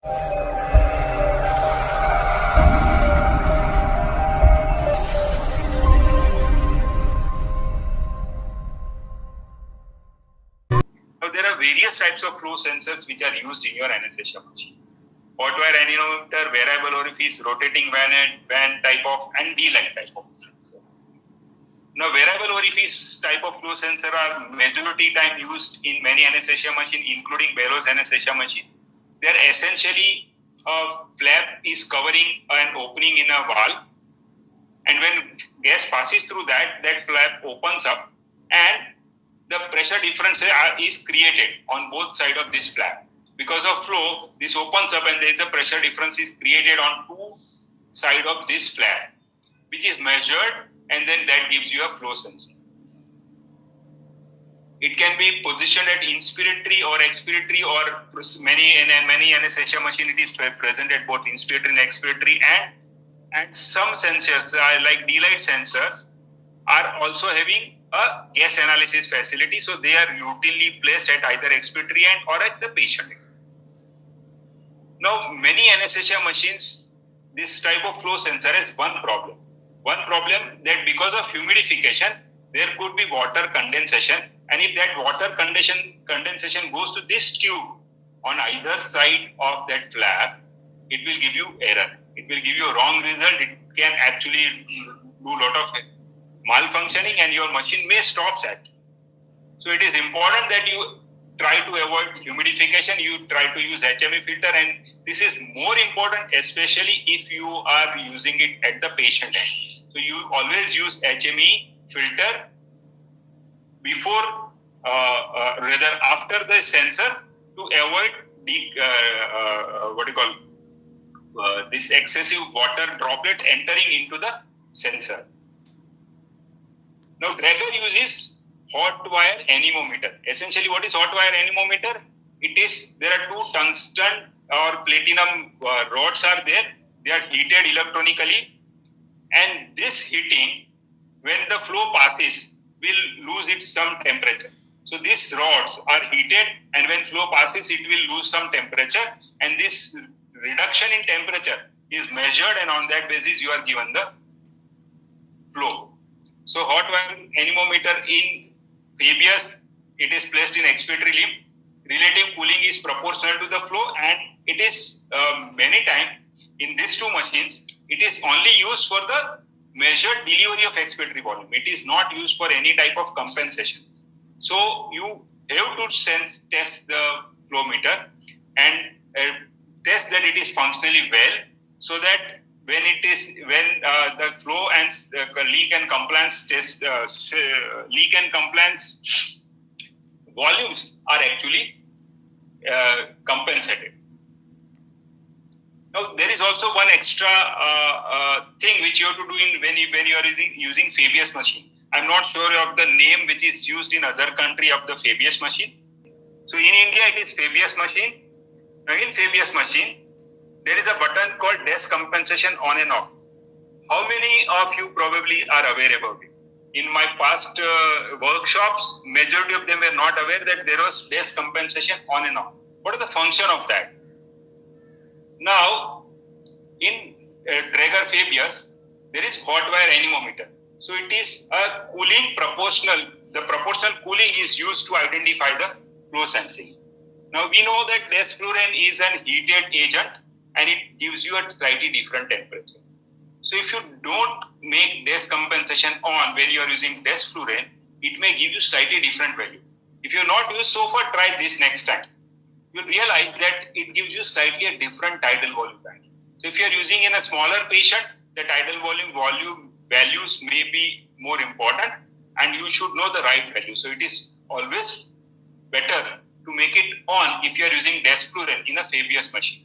Now, there are various types of flow sensors which are used in your anesthesia machine. Hot wire anemometer, variable orifice, rotating band type of, and D-line type of sensor. Now, variable orifice type of flow sensor are majority time used in many anesthesia machine, including bellows anesthesia machine. They are essentially a flap is covering an opening in a valve, and when gas passes through that flap opens up, and the pressure difference is created on both sides of this flap. Because of flow, this opens up and there is a pressure difference is created on two sides of this flap, which is measured, and then that gives you a flow sensor. It can be positioned at inspiratory or expiratory, or many anesthesia machine it is present at both inspiratory and expiratory, and some sensors like D-light sensors are also having a gas analysis facility, so they are routinely placed at either expiratory end or at the patient end. Now, many anesthesia machines, this type of flow sensor has one problem. One problem that because of humidification, there could be water condensation, and if that water condensation goes to this tube on either side of that flap, it will give you error. It will give you a wrong result. It can actually do a lot of malfunctioning, and your machine may stop at. So it is important that you try to avoid humidification. You try to use HME filter, and this is more important, especially if you are using it at the patient end. So you always use HME filter before, rather after the sensor, to avoid this excessive water droplet entering into the sensor. Now, Draeger uses hot wire anemometer. Essentially, what is hot wire anemometer? There are two tungsten or platinum rods are there. They are heated electronically, and this heating, when the flow passes, will lose its some temperature. So these rods are heated, and when flow passes, it will lose some temperature, and this reduction in temperature is measured, and on that basis, you are given the flow. So hot wire anemometer in Fabius, it is placed in expiratory limb. Relative cooling is proportional to the flow, and it is many times in these two machines, it is only used for the measured delivery of expiratory volume. It is not used for any type of compensation. So you have to test the flow meter and test that it is functionally well, so that when the flow and leak and compliance test, leak and compliance volumes are actually compensated. Now, there is also one extra thing which you have to do when you are using Fabius machine. I'm not sure of the name which is used in other country of the Fabius machine. So in India, it is Fabius machine. Now in Fabius machine, there is a button called desk compensation on and off. How many of you probably are aware about it? In my past workshops, majority of them were not aware that there was desk compensation on and off. What is the function of that? Now, in Draeger Fabius, there is hot wire anemometer. So it is a cooling proportional. The proportional cooling is used to identify the flow sensing. Now we know that desk fluorine is an heated agent, and it gives you a slightly different temperature. So if you don't make desk compensation on when you are using desk fluorine, it may give you slightly different value. If you have not used so far, try this next time. You'll realize that it gives you slightly a different tidal volume value. So if you are using in a smaller patient, the tidal volume values may be more important, and you should know the right value. So it is always better to make it on if you are using desk fluorine in a Fabius machine.